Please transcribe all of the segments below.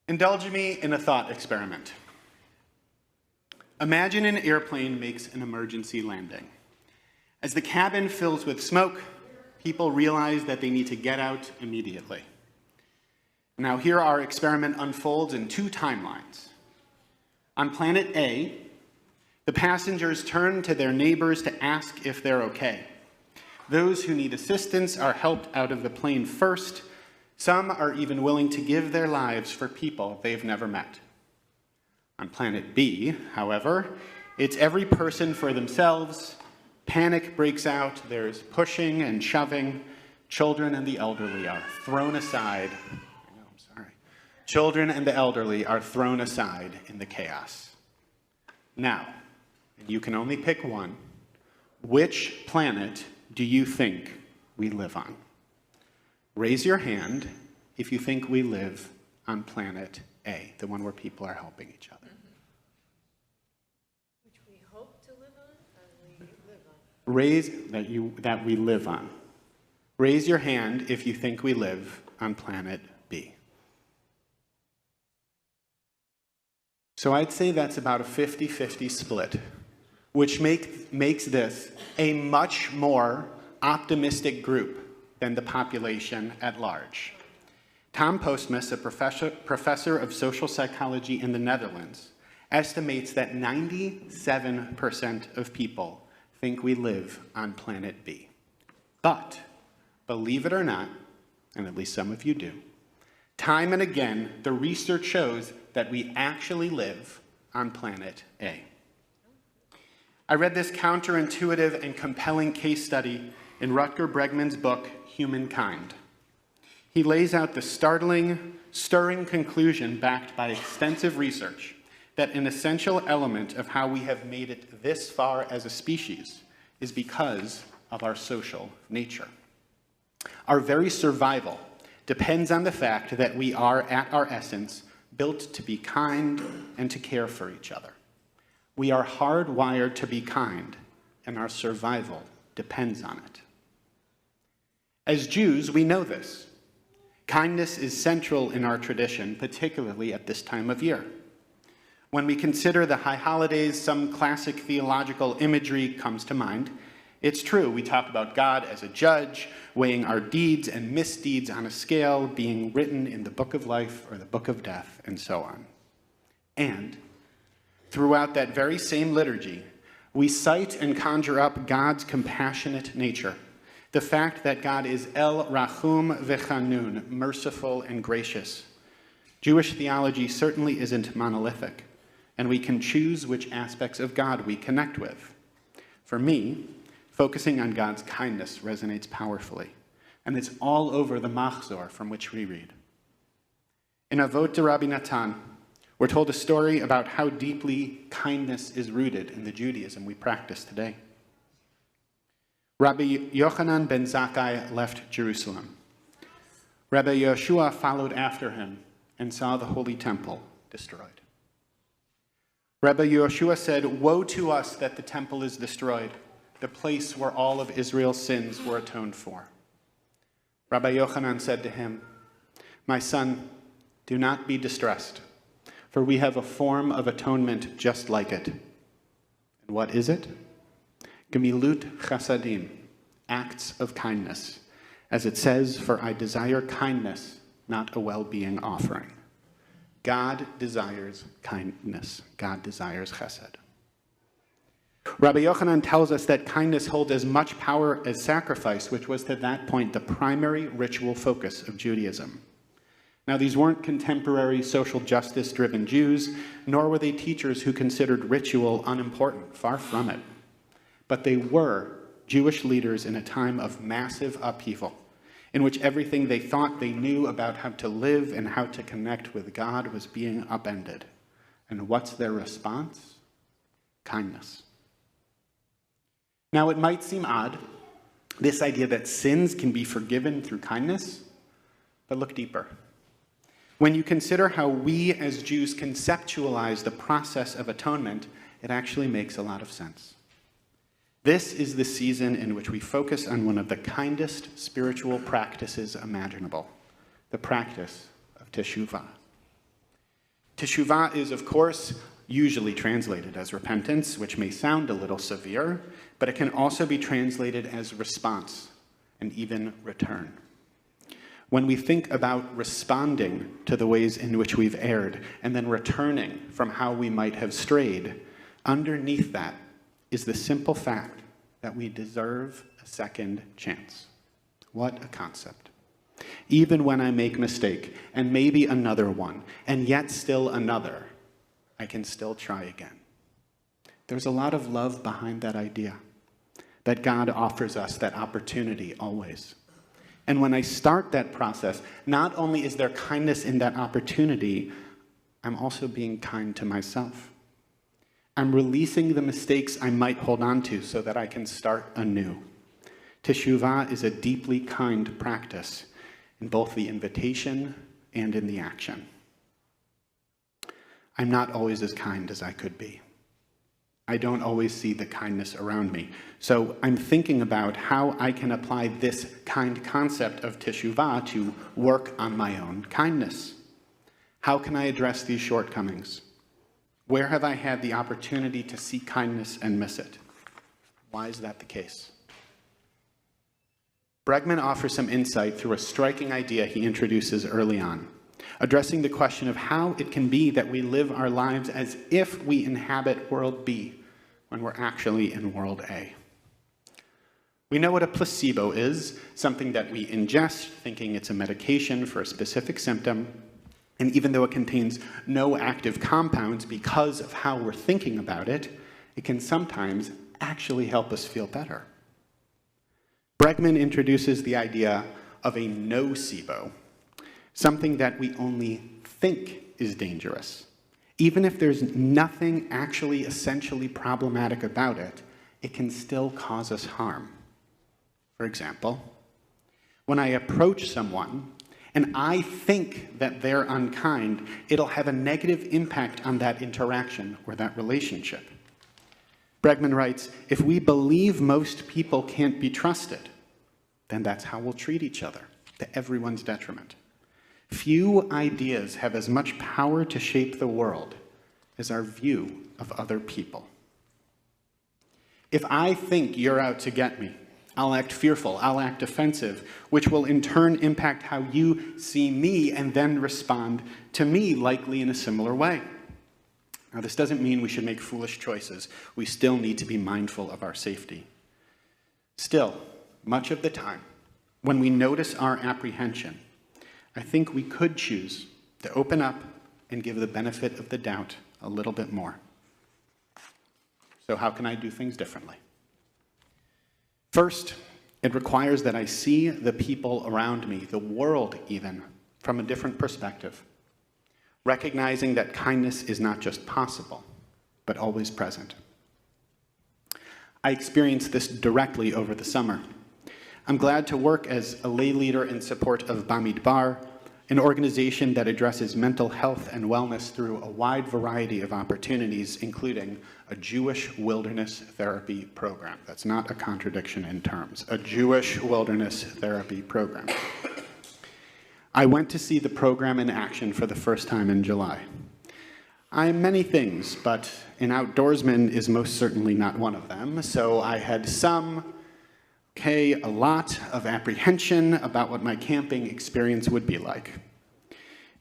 Indulge me in a thought experiment. Imagine an airplane makes an emergency landing. As the cabin fills with smoke, people realize that they need to get out immediately. Now here our experiment unfolds in two timelines. On planet A, the passengers turn to their neighbors to ask if they're okay. Those who need assistance are helped out of the plane first. Some are even willing to give their lives for people they've never met. On planet B, however, it's every person for themselves. Panic breaks out, there's pushing and shoving. Children and the elderly are thrown aside. Children and the elderly are thrown aside in the chaos. Now, you can only pick one. Which planet do you think we live on? Raise your hand if you think we live on planet A, the one where people are helping each other. Which we hope to live on, or we live on? That we live on. Raise your hand if you think we live on planet B. So I'd say that's about a 50-50 split, which makes this a much more optimistic group than the population at large. Tom Postmus, a professor of social psychology in the Netherlands, estimates that 97% of people think we live on planet B. But, believe it or not, and at least some of you do, time and again, the research shows that we actually live on planet A. I read this counterintuitive and compelling case study in Rutger Bregman's book, Humankind. He lays out the startling, stirring conclusion backed by extensive research that an essential element of how we have made it this far as a species is because of our social nature. Our very survival depends on the fact that we are, at our essence, built to be kind and to care for each other. We are hardwired to be kind, and our survival depends on it. As Jews, we know this. Kindness is central in our tradition, particularly at this time of year. When we consider the high holidays, some classic theological imagery comes to mind. It's true, we talk about God as a judge, weighing our deeds and misdeeds on a scale, being written in the book of life or the book of death, and so on. And throughout that very same liturgy, we cite and conjure up God's compassionate nature, the fact that God is El Rachum V'Chanun, merciful and gracious. Jewish theology certainly isn't monolithic, and we can choose which aspects of God we connect with. For me, focusing on God's kindness resonates powerfully, and it's all over the Machzor from which we read. In Avot de Rabbi Natan, we're told a story about how deeply kindness is rooted in the Judaism we practice today. Rabbi Yochanan ben Zakkai left Jerusalem. Rabbi Yeshua followed after him and saw the Holy Temple destroyed. Rabbi Yeshua said, "Woe to us that the temple is destroyed, the place where all of Israel's sins were atoned for." Rabbi Yochanan said to him, "My son, do not be distressed, for we have a form of atonement just like it." And what is it? Gemilut chasadim, acts of kindness. As it says, "For I desire kindness, not a well-being offering." God desires kindness. God desires chesed. Rabbi Yochanan tells us that kindness holds as much power as sacrifice, which was to that point the primary ritual focus of Judaism. Now, these weren't contemporary social justice-driven Jews, nor were they teachers who considered ritual unimportant, far from it. But they were Jewish leaders in a time of massive upheaval, in which everything they thought they knew about how to live and how to connect with God was being upended. And what's their response? Kindness. Now, it might seem odd, this idea that sins can be forgiven through kindness, but look deeper. When you consider how we as Jews conceptualize the process of atonement, it actually makes a lot of sense. This is the season in which we focus on one of the kindest spiritual practices imaginable, the practice of teshuvah. Teshuvah is, of course, usually translated as repentance, which may sound a little severe, but it can also be translated as response and even return. When we think about responding to the ways in which we've erred and then returning from how we might have strayed, underneath that is the simple fact that we deserve a second chance. What a concept. Even when I make a mistake, and maybe another one, and yet still another, I can still try again. There's a lot of love behind that idea, that God offers us that opportunity always. And when I start that process, not only is there kindness in that opportunity, I'm also being kind to myself. I'm releasing the mistakes I might hold on to so that I can start anew. Teshuvah is a deeply kind practice in both the invitation and in the action. I'm not always as kind as I could be. I don't always see the kindness around me. So I'm thinking about how I can apply this kind concept of teshuvah to work on my own kindness. How can I address these shortcomings? Where have I had the opportunity to see kindness and miss it? Why is that the case? Bregman offers some insight through a striking idea he introduces early on, addressing the question of how it can be that we live our lives as if we inhabit world B when we're actually in world A. We know what a placebo is, something that we ingest, thinking it's a medication for a specific symptom, and even though it contains no active compounds because of how we're thinking about it, it can sometimes actually help us feel better. Bregman introduces the idea of a nocebo, something that we only think is dangerous. Even if there's nothing actually essentially problematic about it, it can still cause us harm. For example, when I approach someone and I think that they're unkind, it'll have a negative impact on that interaction or that relationship. Bregman writes, if we believe most people can't be trusted, then that's how we'll treat each other, to everyone's detriment. Few ideas have as much power to shape the world as our view of other people. If I think you're out to get me, I'll act fearful, I'll act defensive, which will in turn impact how you see me and then respond to me, likely in a similar way. Now, this doesn't mean we should make foolish choices. We still need to be mindful of our safety. Still, much of the time, when we notice our apprehension, I think we could choose to open up and give the benefit of the doubt a little bit more. So how can I do things differently? First, it requires that I see the people around me, the world even, from a different perspective, recognizing that kindness is not just possible, but always present. I experienced this directly over the summer. I'm glad to work as a lay leader in support of Bamidbar, an organization that addresses mental health and wellness through a wide variety of opportunities, including a Jewish wilderness therapy program. That's not a contradiction in terms. A Jewish wilderness therapy program. I went to see the program in action for the first time in July. I am many things, but an outdoorsman is most certainly not one of them, so I had a lot of apprehension about what my camping experience would be like.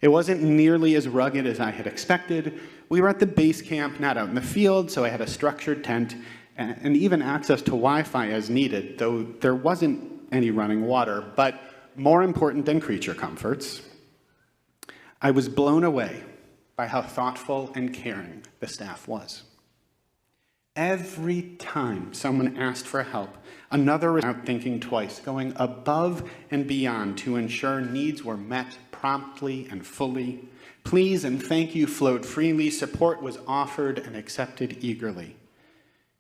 It wasn't nearly as rugged as I had expected. We were at the base camp, not out in the field, so I had a structured tent and even access to Wi-Fi as needed, though there wasn't any running water. But more important than creature comforts, I was blown away by how thoughtful and caring the staff was. Every time someone asked for help, another was out thinking twice, going above and beyond to ensure needs were met promptly and fully. Please and thank you flowed freely, support was offered and accepted eagerly.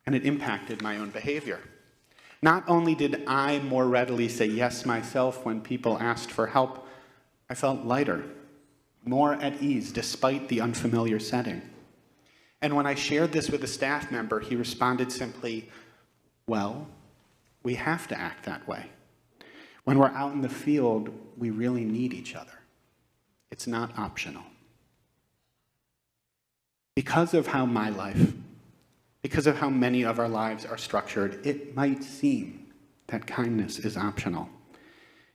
And it impacted my own behavior. Not only did I more readily say yes myself when people asked for help, I felt lighter, more at ease despite the unfamiliar setting. And when I shared this with a staff member, he responded simply, well, we have to act that way. When we're out in the field, we really need each other. It's not optional. Because of how my life, because of how many of our lives are structured, it might seem that kindness is optional.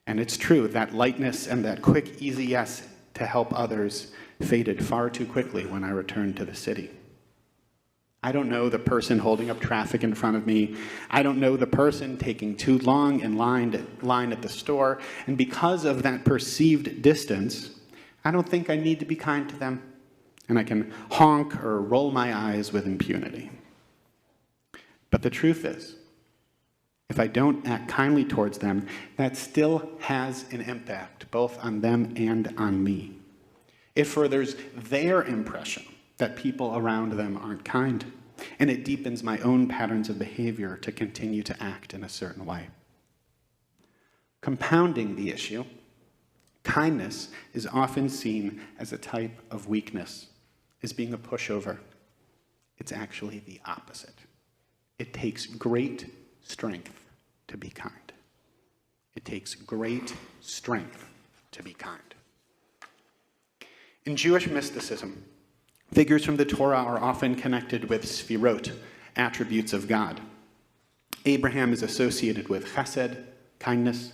And it's true that lightness and that quick, easy yes to help others faded far too quickly when I returned to the city. I don't know the person holding up traffic in front of me. I don't know the person taking too long in line at the store. And because of that perceived distance, I don't think I need to be kind to them. And I can honk or roll my eyes with impunity. But the truth is, if I don't act kindly towards them, that still has an impact both on them and on me. It furthers their impression that people around them aren't kind, and it deepens my own patterns of behavior to continue to act in a certain way. Compounding the issue, kindness is often seen as a type of weakness, as being a pushover. It's actually the opposite. It takes great strength to be kind. It takes great strength to be kind. In Jewish mysticism, figures from the Torah are often connected with sfirot, attributes of God. Abraham is associated with chesed, kindness,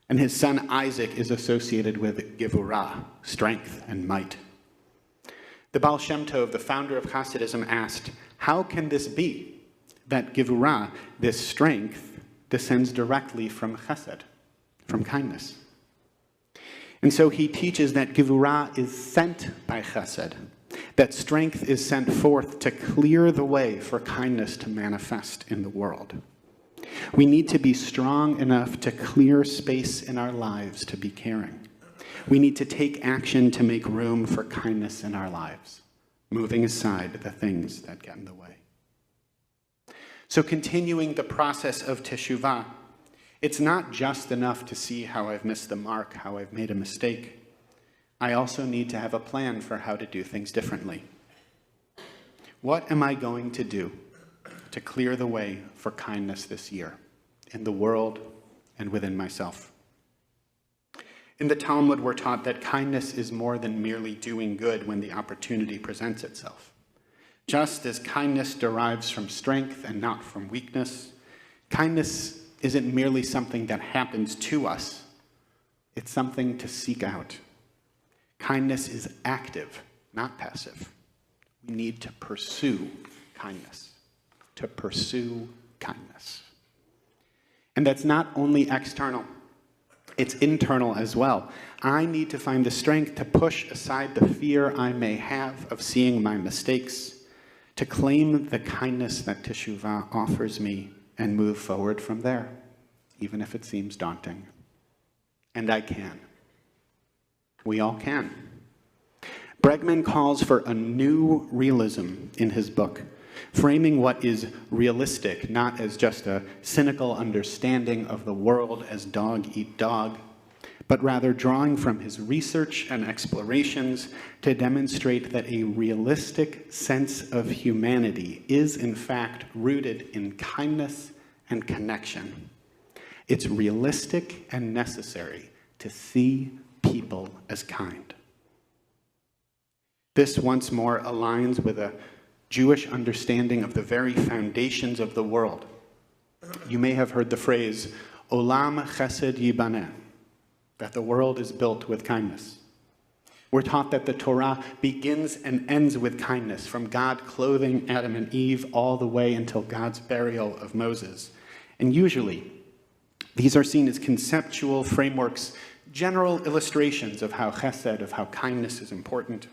and his son Isaac is associated with gevurah, strength and might. The Baal Shem Tov, the founder of Hasidism, asked, how can this be that gevurah, this strength, descends directly from chesed, from kindness? And so he teaches that gevurah is sent by chesed, that strength is sent forth to clear the way for kindness to manifest in the world. We need to be strong enough to clear space in our lives to be caring. We need to take action to make room for kindness in our lives, moving aside the things that get in the way. So continuing the process of teshuvah, it's not just enough to see how I've missed the mark, how I've made a mistake. I also need to have a plan for how to do things differently. What am I going to do to clear the way for kindness this year, in the world and within myself? In the Talmud, we're taught that kindness is more than merely doing good when the opportunity presents itself. Just as kindness derives from strength and not from weakness, kindness isn't merely something that happens to us. It's something to seek out. Kindness is active, not passive. We need to pursue kindness. To pursue kindness. And that's not only external. It's internal as well. I need to find the strength to push aside the fear I may have of seeing my mistakes, to claim the kindness that teshuvah offers me, and move forward from there, even if it seems daunting. And I can. We all can. Bregman calls for a new realism in his book, framing what is realistic not as just a cynical understanding of the world as dog eat dog, but rather drawing from his research and explorations to demonstrate that a realistic sense of humanity is in fact rooted in kindness and connection. It's realistic and necessary to see people as kind. This once more aligns with a Jewish understanding of the very foundations of the world. You may have heard the phrase, Olam Chesed Yibaneh, that the world is built with kindness. We're taught that the Torah begins and ends with kindness, from God clothing Adam and Eve all the way until God's burial of Moses. And usually, these are seen as conceptual frameworks, general illustrations of how chesed, of how kindness is important.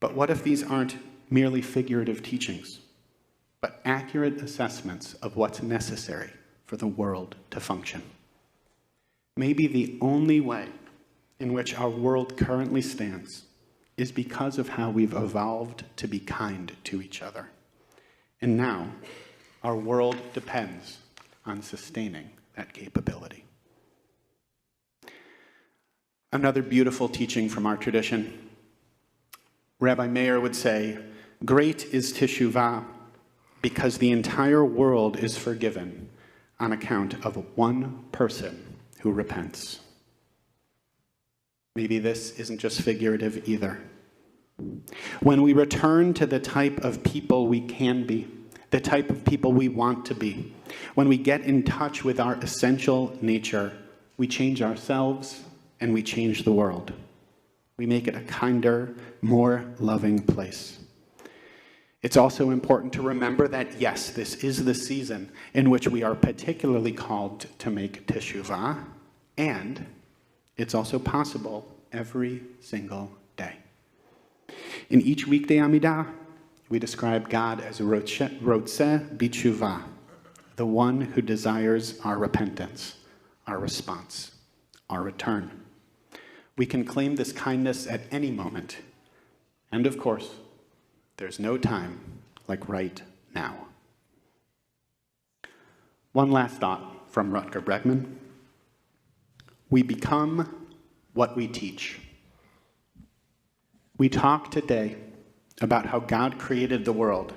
But what if these aren't merely figurative teachings, but accurate assessments of what's necessary for the world to function? Maybe the only way in which our world currently stands is because of how we've evolved to be kind to each other. And now, our world depends on sustaining that capability. Another beautiful teaching from our tradition. Rabbi Meir would say, great is teshuvah because the entire world is forgiven on account of one person who repents. Maybe this isn't just figurative either. When we return to the type of people we can be, the type of people we want to be, when we get in touch with our essential nature, we change ourselves and we change the world. We make it a kinder, more loving place. It's also important to remember that, yes, this is the season in which we are particularly called to make teshuvah, and it's also possible every single day. In each weekday Amidah, we describe God as Rotzeh B'Teshuvah, the one who desires our repentance, our response, our return. We can claim this kindness at any moment. And of course, there's no time like right now. One last thought from Rutger Bregman. We become what we teach. We talk today about how God created the world.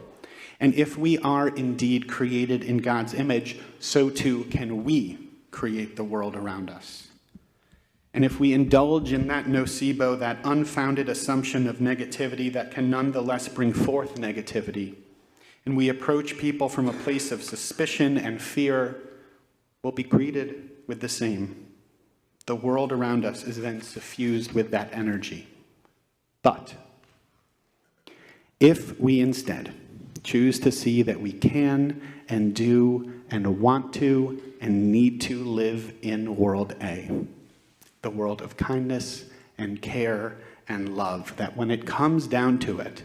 And if we are indeed created in God's image, so too can we create the world around us. And if we indulge in that nocebo, that unfounded assumption of negativity that can nonetheless bring forth negativity, and we approach people from a place of suspicion and fear, we'll be greeted with the same. The world around us is then suffused with that energy. But if we instead choose to see that we can and do and want to and need to live in world A, the world of kindness and care and love, that when it comes down to it,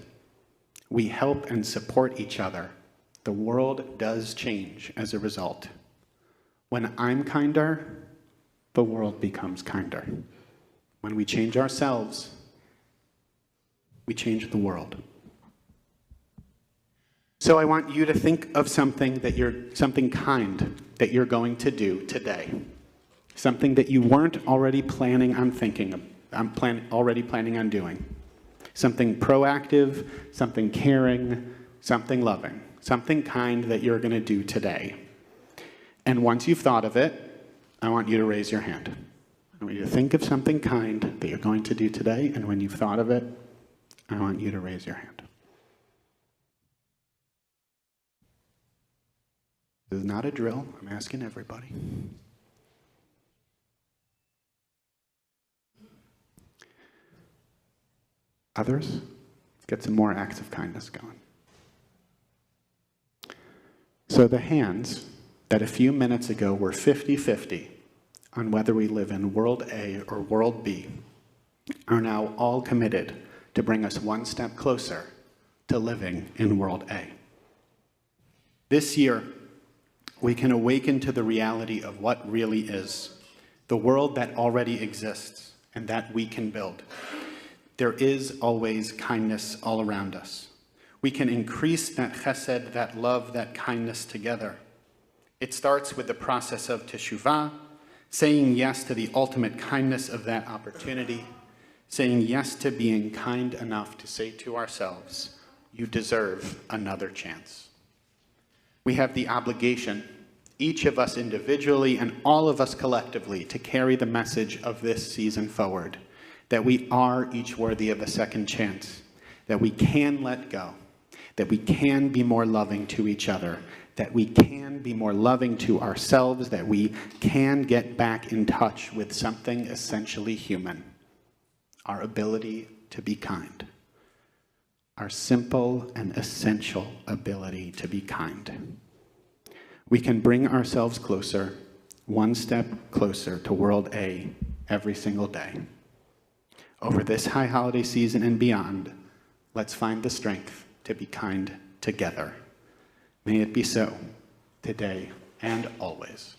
we help and support each other, the world does change as a result. When I'm kinder, the world becomes kinder. When we change ourselves, we change the world. So I want you to think of something kind that you're going to do today. Something that you weren't already planning on doing. Something proactive, something caring, something loving, something kind that you're going to do today. And once you've thought of it, I want you to raise your hand. I want you to think of something kind that you're going to do today, and when you've thought of it, I want you to raise your hand. This is not a drill. I'm asking everybody. Others? Let's get some more acts of kindness going. So the hands that a few minutes ago were 50-50 on whether we live in world A or world B are now all committed to bring us one step closer to living in world A. This year, we can awaken to the reality of what really is, the world that already exists and that we can build. There is always kindness all around us. We can increase that chesed, that love, that kindness together. It starts with the process of teshuvah, saying yes to the ultimate kindness of that opportunity, saying yes to being kind enough to say to ourselves, you deserve another chance. We have the obligation, each of us individually and all of us collectively, to carry the message of this season forward, that we are each worthy of a second chance, that we can let go, that we can be more loving to each other, that we can be more loving to ourselves, that we can get back in touch with something essentially human, our ability to be kind, our simple and essential ability to be kind. We can bring ourselves closer, one step closer to world A every single day. Over this high holiday season and beyond, let's find the strength to be kind together. May it be so, today and always.